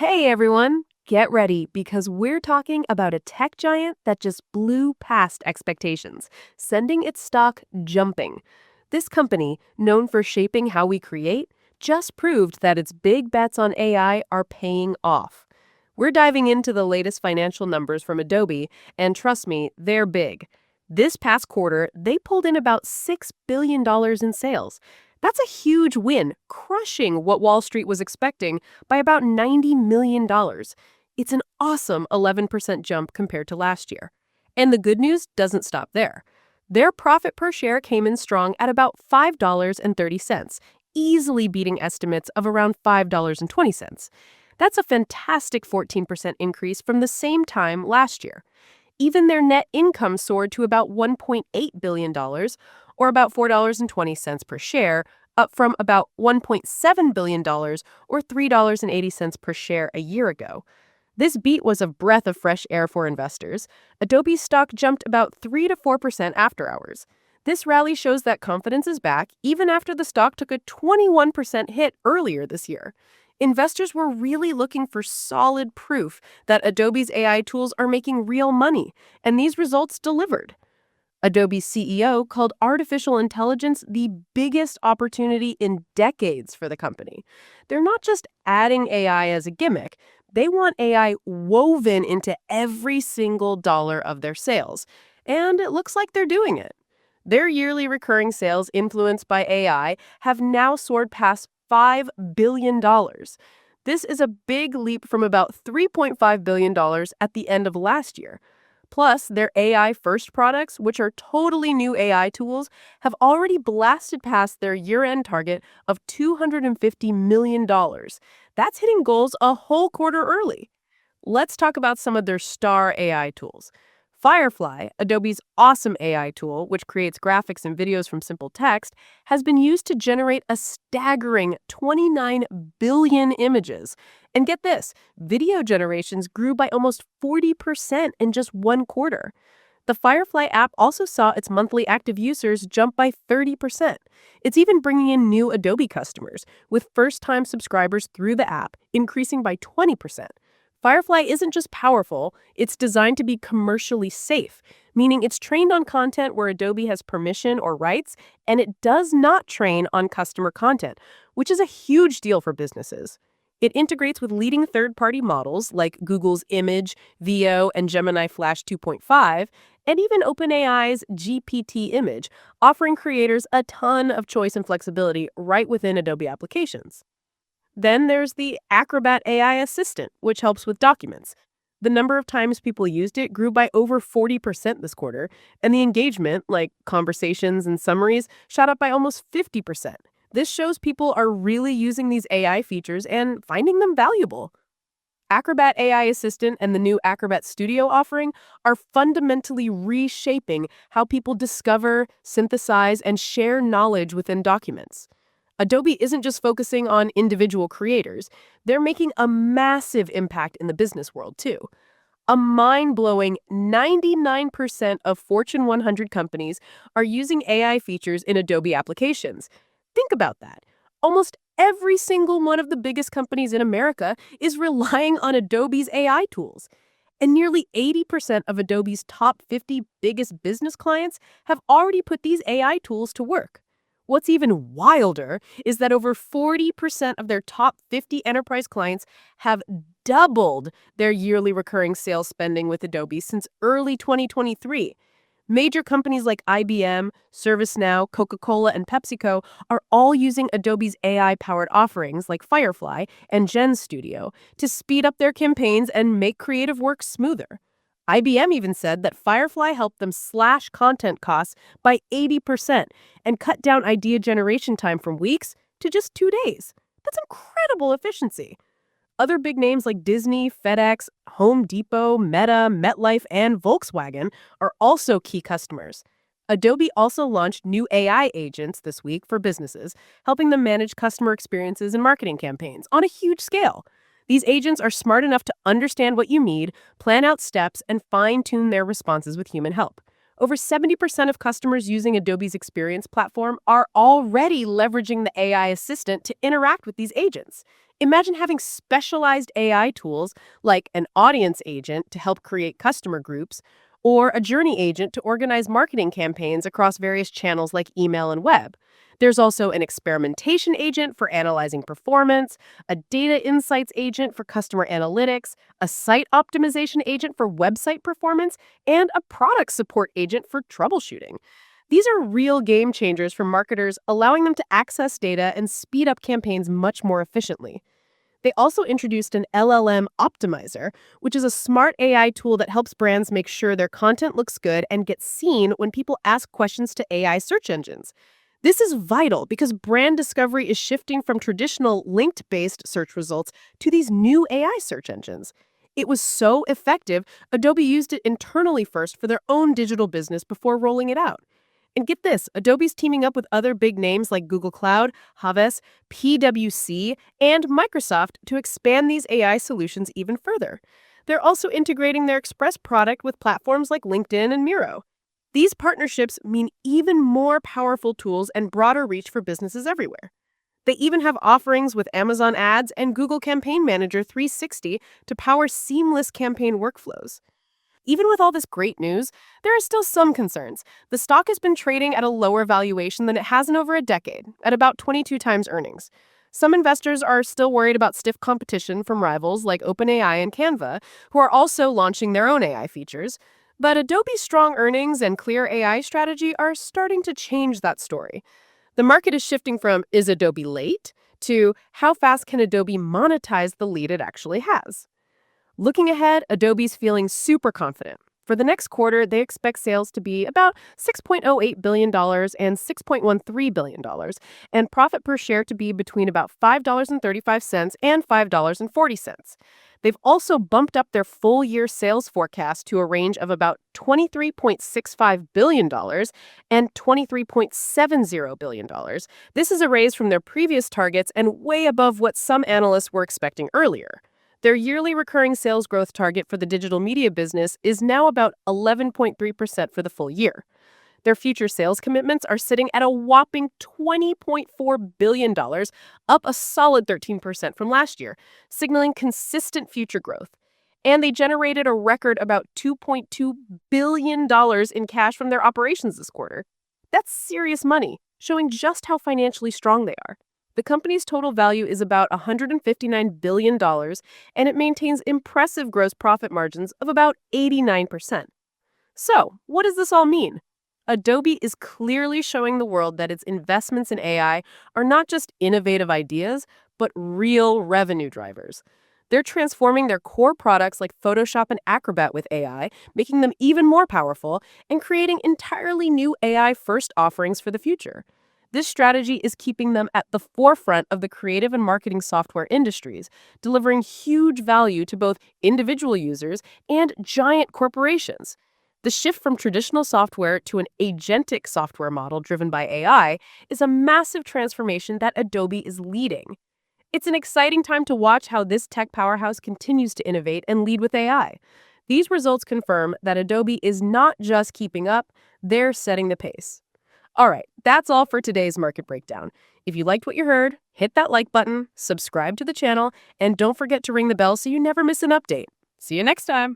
Hey everyone, get ready because we're talking about a tech giant that just blew past expectations, sending its stock jumping. This company, known for shaping how we create, just proved that its big bets on AI are paying off. We're diving into the latest financial numbers from Adobe, and trust me, they're big. This past quarter, they pulled in about $6 billion in sales. That's a huge win, crushing what Wall Street was expecting by about $90 million. It's an awesome 11% jump compared to last year. And the good news doesn't stop there. Their profit per share came in strong at about $5.30, easily beating estimates of around $5.20. That's a fantastic 14% increase from the same time last year. Even their net income soared to about $1.8 billion, or about $4.20 per share, up from about $1.7 billion, or $3.80 per share a year ago. This beat was a breath of fresh air for investors. Adobe's stock jumped about 3 to 4% after hours. This rally shows that confidence is back, even after the stock took a 21% hit earlier this year. Investors were really looking for solid proof that Adobe's AI tools are making real money, and these results delivered. Adobe's CEO called artificial intelligence the biggest opportunity in decades for the company. They're not just adding AI as a gimmick, they want AI woven into every single dollar of their sales. And it looks like they're doing it. Their yearly recurring sales influenced by AI have now soared past $5 billion. This is a big leap from about $3.5 billion at the end of last year. Plus, their AI first products, which are totally new AI tools, have already blasted past their year end target of $250 million. That's hitting goals a whole quarter early. Let's talk about some of their star AI tools. Firefly, Adobe's awesome AI tool, which creates graphics and videos from simple text, has been used to generate a staggering 29 billion images. And get this, video generations grew by almost 40% in just one quarter. The Firefly app also saw its monthly active users jump by 30%. It's even bringing in new Adobe customers, with first-time subscribers through the app increasing by 20%. Firefly isn't just powerful, it's designed to be commercially safe, meaning it's trained on content where Adobe has permission or rights, and it does not train on customer content, which is a huge deal for businesses. It integrates with leading third-party models like Google's Image, VO, and Gemini Flash 2.5, and even OpenAI's GPT Image, offering creators a ton of choice and flexibility right within Adobe applications. Then there's the Acrobat AI assistant, which helps with documents. The number of times people used it grew by over 40% this quarter, and the engagement, like conversations and summaries, shot up by almost 50%. This shows people are really using these AI features and finding them valuable. Acrobat AI Assistant and the new Acrobat Studio offering are fundamentally reshaping how people discover, synthesize, and share knowledge within documents. Adobe isn't just focusing on individual creators, they're making a massive impact in the business world, too. A mind-blowing 99% of Fortune 100 companies are using AI features in Adobe applications. Think about that. Almost every single one of the biggest companies in America is relying on Adobe's AI tools. And nearly 80% of Adobe's top 50 biggest business clients have already put these AI tools to work. What's even wilder is that over 40% of their top 50 enterprise clients have doubled their yearly recurring sales spending with Adobe since early 2023. Major companies like IBM, ServiceNow, Coca-Cola, and PepsiCo are all using Adobe's AI-powered offerings like Firefly and Gen Studio to speed up their campaigns and make creative work smoother. IBM even said that Firefly helped them slash content costs by 80% and cut down idea generation time from weeks to just 2 days. That's incredible efficiency. Other big names like Disney, FedEx, Home Depot, Meta, MetLife, and Volkswagen are also key customers. Adobe also launched new AI agents this week for businesses, helping them manage customer experiences and marketing campaigns on a huge scale. These agents are smart enough to understand what you need, plan out steps, and fine-tune their responses with human help. Over 70% of customers using Adobe's Experience platform are already leveraging the AI assistant to interact with these agents. Imagine having specialized AI tools like an audience agent to help create customer groups, or a journey agent to organize marketing campaigns across various channels like email and web. There's also an experimentation agent for analyzing performance, a data insights agent for customer analytics, a site optimization agent for website performance, and a product support agent for troubleshooting. These are real game changers for marketers, allowing them to access data and speed up campaigns much more efficiently. They also introduced an LLM optimizer, which is a smart AI tool that helps brands make sure their content looks good and gets seen when people ask questions to AI search engines. This is vital because brand discovery is shifting from traditional linked based search results to these new AI search engines. It was so effective, Adobe used it internally first for their own digital business before rolling it out. And get this, Adobe's teaming up with other big names like Google Cloud, Havas, PwC, and Microsoft to expand these AI solutions even further. They're also integrating their Express product with platforms like LinkedIn and Miro. These partnerships mean even more powerful tools and broader reach for businesses everywhere. They even have offerings with Amazon Ads and Google Campaign Manager 360 to power seamless campaign workflows. Even with all this great news, there are still some concerns. The stock has been trading at a lower valuation than it has in over a decade, at about 22 times earnings. Some investors are still worried about stiff competition from rivals like OpenAI and Canva, who are also launching their own AI features. But Adobe's strong earnings and clear AI strategy are starting to change that story. The market is shifting from "is Adobe late?" to "how fast can Adobe monetize the lead it actually has?" Looking ahead, Adobe's feeling super confident. For the next quarter, they expect sales to be about $6.08 billion and $6.13 billion, and profit per share to be between about $5.35 and $5.40. They've also bumped up their full year sales forecast to a range of about $23.65 billion and $23.70 billion. This is a raise from their previous targets and way above what some analysts were expecting earlier. Their yearly recurring sales growth target for the digital media business is now about 11.3% for the full year. Their future sales commitments are sitting at a whopping $20.4 billion, up a solid 13% from last year, signaling consistent future growth. And they generated a record about $2.2 billion in cash from their operations this quarter. That's serious money, showing just how financially strong they are. The company's total value is about $159 billion, and it maintains impressive gross profit margins of about 89%. So, what does this all mean? Adobe is clearly showing the world that its investments in AI are not just innovative ideas, but real revenue drivers. They're transforming their core products like Photoshop and Acrobat with AI, making them even more powerful, and creating entirely new AI-first offerings for the future. This strategy is keeping them at the forefront of the creative and marketing software industries, delivering huge value to both individual users and giant corporations. The shift from traditional software to an agentic software model driven by AI is a massive transformation that Adobe is leading. It's an exciting time to watch how this tech powerhouse continues to innovate and lead with AI. These results confirm that Adobe is not just keeping up, they're setting the pace. All right, that's all for today's market breakdown. If you liked what you heard, hit that like button, subscribe to the channel, and don't forget to ring the bell so you never miss an update. See you next time.